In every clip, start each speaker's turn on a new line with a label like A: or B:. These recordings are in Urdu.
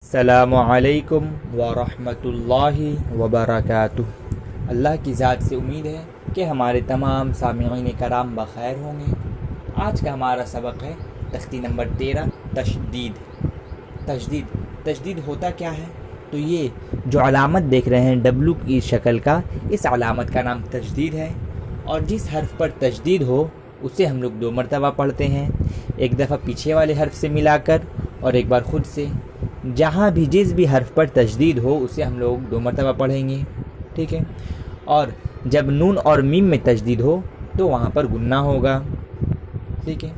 A: السلام علیکم ورحمۃ اللہ وبرکاتہ۔ اللہ کی ذات سے امید ہے کہ ہمارے تمام سامعین کرام بخیر ہوں گے۔ آج کا ہمارا سبق ہے تختی نمبر 13 تشدید ہوتا کیا ہے؟ تو یہ جو علامت دیکھ رہے ہیں ڈبلو کی شکل کا، اس علامت کا نام تشدید ہے، اور جس حرف پر تشدید ہو اسے ہم لوگ 2 مرتبہ پڑھتے ہیں، ایک دفعہ پیچھے والے حرف سے ملا کر اور ایک بار خود سے۔ جہاں بھی جس بھی حرف پر تشدید ہو اسے ہم لوگ 2 مرتبہ پڑھیں گے، ٹھیک ہے؟ اور جب نون اور میم میں تشدید ہو تو وہاں پر غنہ ہوگا، ٹھیک ہے؟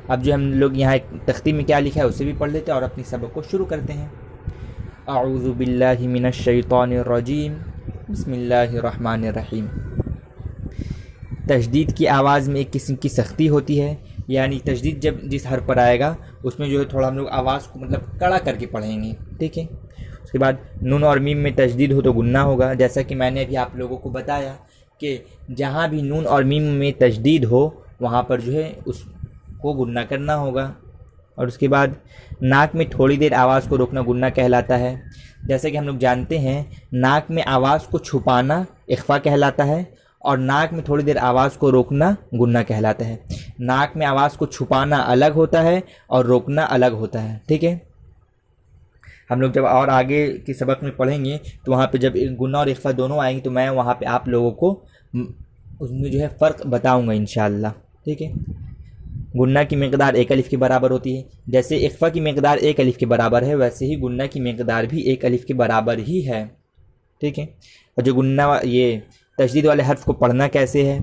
A: اب جو ہم لوگ یہاں ایک تختی میں کیا لکھا ہے اسے بھی پڑھ لیتے ہیں اور اپنی سبق کو شروع کرتے ہیں۔ اعوذ باللہ من الشیطان الرجیم، بسم اللہ الرحمن الرحیم۔ تشدید کی آواز میں ایک قسم کی سختی ہوتی ہے، یعنی تشدید جب جس حرف پر آئے گا اس میں جو ہے تھوڑا ہم لوگ آواز کو کڑا کر کے پڑھیں گے، ٹھیک ہے؟ اس کے بعد نون اور میم میں تشدید ہو تو غنہ ہوگا، جیسا کہ میں نے ابھی آپ لوگوں کو بتایا کہ جہاں بھی نون اور میم میں تشدید ہو وہاں پر جو ہے اس کو غنہ کرنا ہوگا۔ اور اس کے بعد ناک میں تھوڑی دیر آواز کو روکنا غنہ کہلاتا ہے، جیسا کہ ہم لوگ جانتے ہیں ناک میں آواز کو چھپانا اخفا کہلاتا ہے، اور ناک میں تھوڑی دیر آواز کو روکنا غنہ کہلاتا ہے۔ ناک میں آواز کو چھپانا الگ ہوتا ہے اور روکنا الگ ہوتا ہے، ٹھیک ہے؟ ہم لوگ جب اور آگے کے سبق میں پڑھیں گے تو وہاں پہ جب غنہ اور اخفا دونوں آئیں گے تو میں وہاں پہ آپ لوگوں کو اس میں جو ہے فرق بتاؤں گا انشاءاللہ، ٹھیک ہے؟ غنہ کی مقدار 1 الف کے برابر ہوتی ہے، جیسے اخفا کی مقدار 1 الف کے برابر ہے ویسے ہی غنہ کی مقدار بھی 1 الف کے برابر ہی ہے، ٹھیک ہے؟ اور جو غنہ یہ تشدید والے حرف کو پڑھنا کیسے ہے،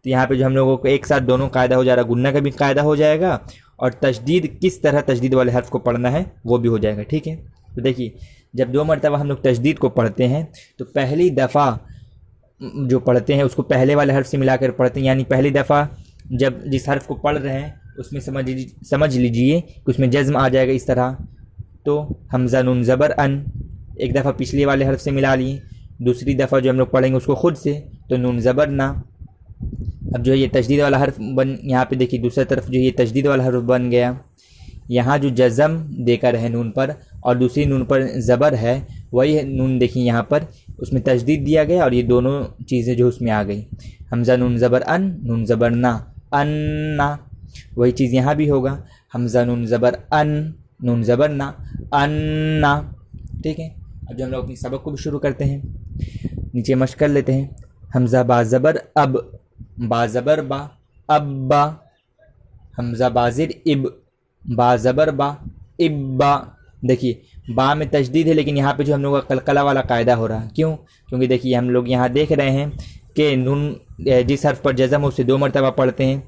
A: تو یہاں پہ جو ہم لوگوں کو ایک ساتھ دونوں قاعدہ ہو جا رہا ہے، غنہ کا بھی قاعدہ ہو جائے گا اور تشدید کس طرح تشدید والے حرف کو پڑھنا ہے وہ بھی ہو جائے گا، ٹھیک ہے؟ تو دیکھیے جب 2 مرتبہ ہم لوگ تشدید کو پڑھتے ہیں تو پہلی دفعہ جو پڑھتے ہیں اس کو پہلے والے حرف سے ملا کر پڑھتے ہیں، یعنی پہلی دفعہ جب جس حرف کو پڑھ رہے ہیں اس میں سمجھ لیجئے کہ اس میں جزم آ جائے گا اس طرح، تو حمزہ نون زبر ان، ایک دفعہ پچھلے والے حرف سے ملا لیے، دوسری دفعہ جو ہم لوگ پڑھیں گے اس کو خود سے تو نون زبر نہ۔ اب جو یہ تشدید والا حرف یہاں پہ دیکھیے دوسری طرف جو یہ تشدید والا حرف بن گیا، یہاں جو جزم دے کر ہے نون پر اور دوسری نون پر زبر ہے، وہی نون دیکھیں یہاں پر اس میں تشدید دیا گیا اور یہ دونوں چیزیں جو اس میں آ گئی، حمزہ نون زبر ان، نون زبر نہ، انا، وہی چیز یہاں بھی ہوگا، حمزہ نون زبر ان، نون زبر نہ، انا، ٹھیک ہے؟ اب جو ہم لوگ اپنی سبق کو بھی شروع کرتے ہیں، نیچے مشق کر لیتے ہیں۔ حمزہ با زبر اب، با زبر با، ابا، حمزہ بازر اب، با زبر با، ابا۔ دیکھیے با میں تشدید ہے لیکن یہاں پہ جو ہم لوگوں کا قلقلہ والا قاعدہ ہو رہا ہے، کیوں؟ کیونکہ دیکھیے ہم لوگ یہاں دیکھ رہے ہیں کہ نون جس حرف پر جزم ہو اسے 2 مرتبہ پڑھتے ہیں،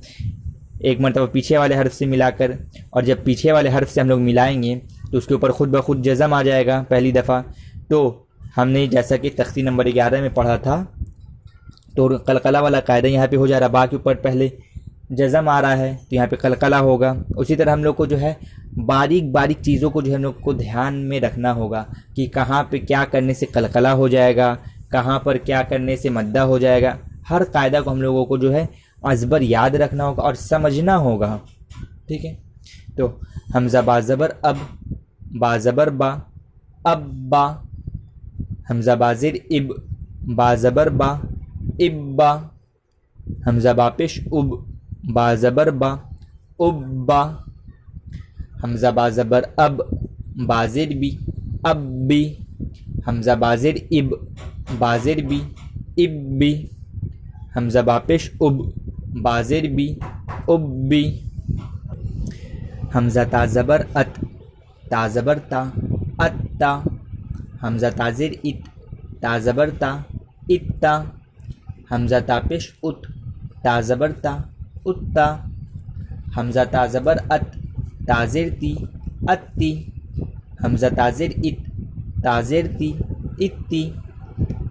A: ایک مرتبہ پیچھے والے حرف سے ملا کر، اور جب پیچھے والے حرف سے ہم لوگ ملائیں گے تو اس کے اوپر خود بخود جزم آ جائے گا پہلی دفعہ۔ تو ہم نے جیسا کہ تختی نمبر 11 میں پڑھا تھا تو قلقلہ والا قاعدہ یہاں پہ ہو جا رہا، با کے اوپر پہلے جزم آ رہا ہے تو یہاں پہ قلقلہ ہوگا۔ اسی طرح ہم لوگ کو جو ہے باریک چیزوں کو جو ہے ہم لوگ کو دھیان میں رکھنا ہوگا کہ کہاں پہ کیا کرنے سے قلقلہ ہو جائے گا، کہاں پر کیا کرنے سے مدہ ہو جائے گا، ہر قاعدہ کو ہم لوگوں کو جو ہے ازبر یاد رکھنا ہوگا اور سمجھنا ہوگا، ٹھیک ہے؟ تو حمزہ با زبر اب، با زبر با، ابا، حمزہ بازر اب، با زبر با، ابا، حمزہ با پیش اب، با زبر با، ابا، حمزہ با زبر اب، بازر بی، ابی، حمزہ بازر اب، بازر بی، ابی، حمزہ با پیش اب، بازر بی، ابی، حمزہ تا زبر ات، تا زبر تا، اتا، حمزہ تازر ات، تا زبر تا، اتا، حمزہ تا پیش ات، تا زبر تا، اتا، حمزہ تا زبر ات، تازر تی، اتی، حمزہ تازر ات، تازر تی، اتی،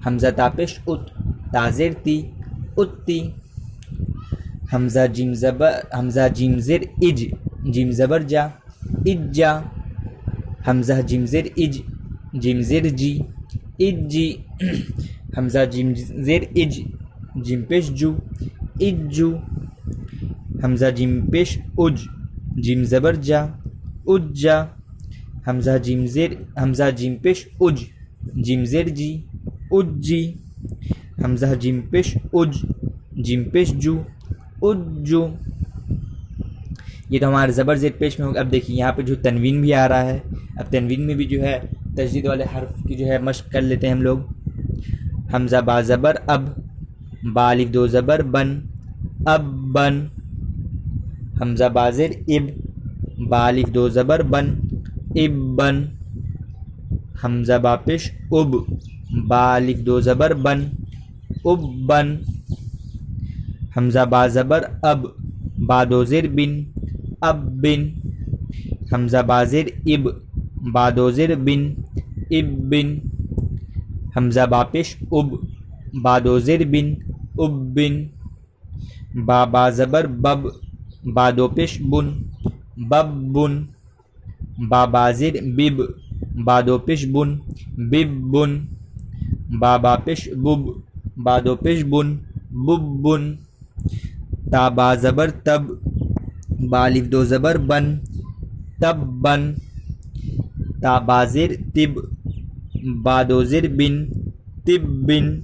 A: حمزہ تا پیش ات، تازر تی، اتی، حمزہ جیم زر اج، جیم زبر جا، اجا، حمزہ جیم زر اج، جیم زر جی، اجی، حمزہ جیم زر اج، جیم پیش جو، اجو، حمزہ جیم پیش اج، جیم زبر جا، اجا، حمزہ جیم زیر حمزہ جیم پیش اج جیم زیر جی اجی حمزہ جیم پیش اج جیم پیش جو اجو. یہ تو ہمارے زبر زیر پیش میں ہوگا. اب دیکھیے یہاں پہ جو تنوین بھی آ رہا ہے. اب تنوین میں بھی جو ہے تشدید والے حرف کی جو ہے مشق کر لیتے ہیں ہم لوگ. حمزہ با زبر اب با الف دو زبر بن اب بن. حمزہ با زیر اب با الف دو زبر بن اب بن. حمزہ با پیش اب با الف دو زبر بن اب بن. حمزہ با زبر اب با دو زیر بن اب بن. حمزہ با زیر اب با دو زیر بن اب بن. حمزہ با پیش اب با دو زیر بن اب بن. با زبر بب با دو پیش بن بب بن. با زیر بب با دو پیش بن بب بن. با پیش بب با دو پیش بن بب بن. با زبر تب با الف دو زبر بن تب بن. با زیر تب با دو زیر بن تب بن.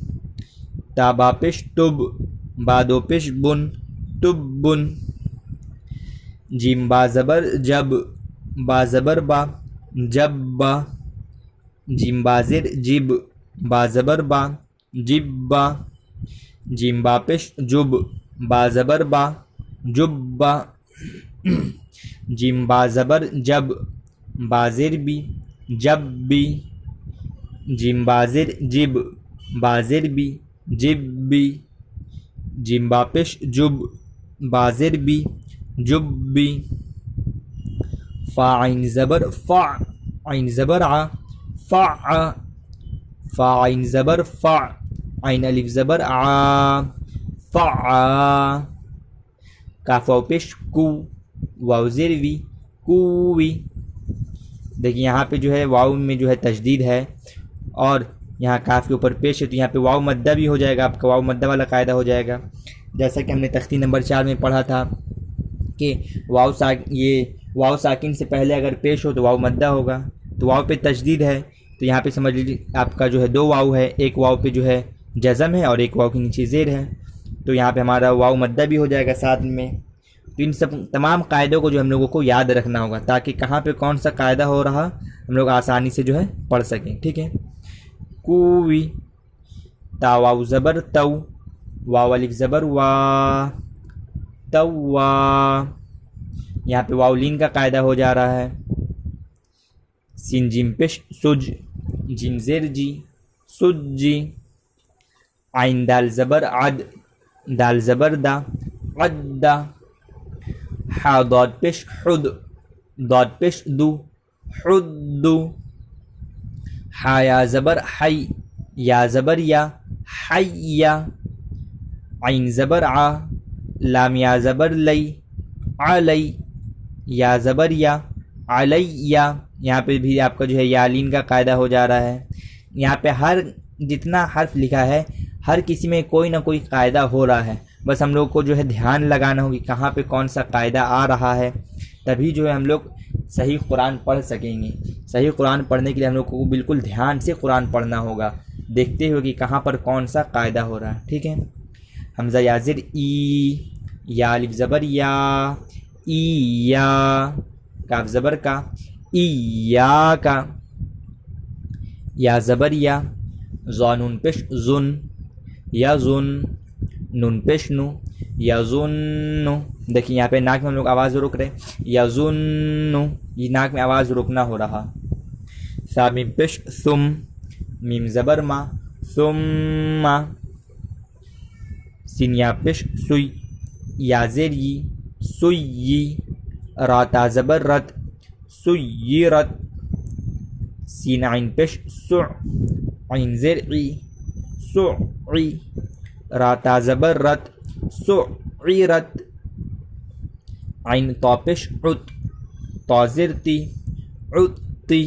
A: با پیش تب با دو پیش بن تب بن. جیم با زبر جب با زبر با جب با. جیم با زیر جب با زبر با جب با. جیم با پیش جب با زبر با جب با. جیم با زبر جب با زیر بی جب بی. جیم با زیر جب با زیر بی جب بی. جیم با پیش جب با زیر بی جب بی. فا عین زبر فا عین زبر ع فع. فا عین زبر فع عین الف زبر ع فع. کاف واو پیش کو واو زیر وی کووی. دیکھیے یہاں پہ جو ہے واو میں جو ہے تشدید ہے اور یہاں کاف کے اوپر پیش ہے تو یہاں پہ واو مدہ بھی ہو جائے گا. آپ کا واو مدہ والا قاعدہ ہو جائے گا. جیسا کہ ہم نے تختی نمبر 4 میں پڑھا تھا کہ یہ واو ساکن سے پہلے اگر پیش ہو تو واو مدہ ہوگا. تو واو پہ تشدید ہے تو یہاں پہ سمجھ لیجیے آپ کا جو ہے دو واو ہے. ایک واو پہ جو ہے جزم ہے اور ایک واو کے نیچے زیر ہے. تو یہاں پہ ہمارا واو مدہ بھی ہو جائے گا ساتھ میں. تو ان سب تمام قاعدوں کو جو ہم لوگوں کو یاد رکھنا ہوگا تاکہ کہاں پہ کون سا قاعدہ ہو رہا ہم لوگ آسانی سے جو ہے پڑھ سکیں. ٹھیک ہے. کووی تا واو زبر تو واو الف زبر وا تو وا. یہاں پہ واو لین کا قاعدہ ہو جا رہا ہے. سین جیم پیش سج جیم زیر جی سجی. عین دال زبر عد دال زبر دا عد. حا ضاد پیش حد ضاد پیش دو حد. حا یا زبر حی یا زبر یا حی. عین زبر ع لام یا زبر لی علی یا زبر یا علی. یہاں پہ بھی آپ کا جو ہے یالین کا قاعدہ ہو جا رہا ہے. یہاں پہ ہر جتنا حرف لکھا ہے ہر کسی میں کوئی نہ کوئی قاعدہ ہو رہا ہے. بس ہم لوگ کو جو ہے دھیان لگانا ہوگی کہاں پہ کون سا قاعدہ آ رہا ہے تبھی جو ہے ہم لوگ صحیح قرآن پڑھ سکیں گے. صحیح قرآن پڑھنے کے لیے ہم لوگ کو بالکل دھیان سے قرآن پڑھنا ہوگا دیکھتے ہوئے کہ کہاں پر کون سا قاعدہ ہو رہا ہے. ٹھیک ہے. حمزہ یا زیر ای یا الف زبر یا ای یا. کاف زبر کا ای یا کا. یا زبر یا. زانون پیش زن یا زن. نون پیش نو یا زن. دیکھیے یہاں پہ ناک میں ہم لوگ آواز روک رہے یا زن. یہ ناک میں آواز روکنا ہو رہا. سا میم پیش ثم میم زبر ما ثم. سین یا پیش سوی یا زیر ی سوی. را تا زبر رت سیرت. سین عین پیش سع عین زیر عی سعی. را تا زبر رت سعیرت. عین طا پیش عت طا زیر تی عتی.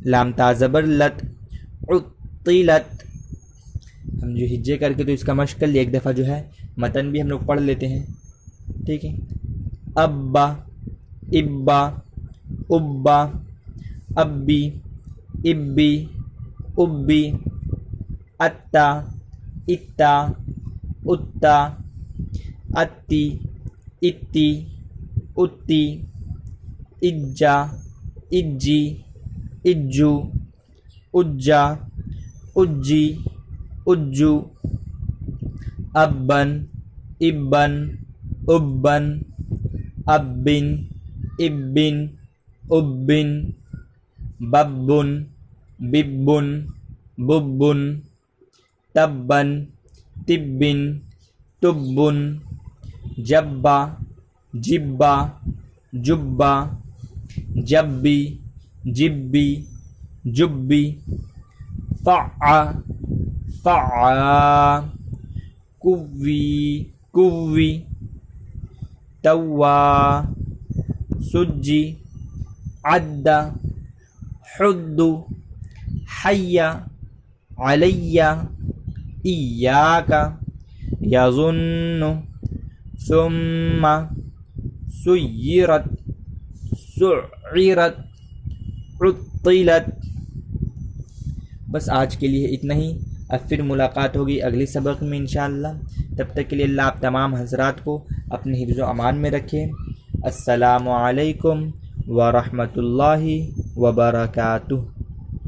A: لام تا زبر لت عطیلت. ہم جو ہجے کر کے تو اس کا مشق کر لیا. ایک دفعہ جو ہے متن بھی ہم لوگ پڑھ لیتے ہیں. ٹھیک ہے. ابا ابا ابا ابی ابی ابی اتا اتا اتا اتی اتی اتی اجا اجی اجو اجا اجی اجو ابن ابن ابن ابن ابن ابن ببن ببن ببن تبن تبن تبن جبا جبا جبا جبی جبی جبی فعا فعا کوی کوی توا سجی عد حد حی علی ایاک یظن ثم سیرت سعرت عطلت۔ بس آج کے لیے اتنا ہی، اب پھر ملاقات ہوگی اگلی سبق میں انشاءاللہ۔ تب تک کے لیے اللہ آپ تمام حضرات کو اپنے حفظ و امان میں رکھے۔ السلام علیکم ورحمۃ اللہ وبرکاتہ۔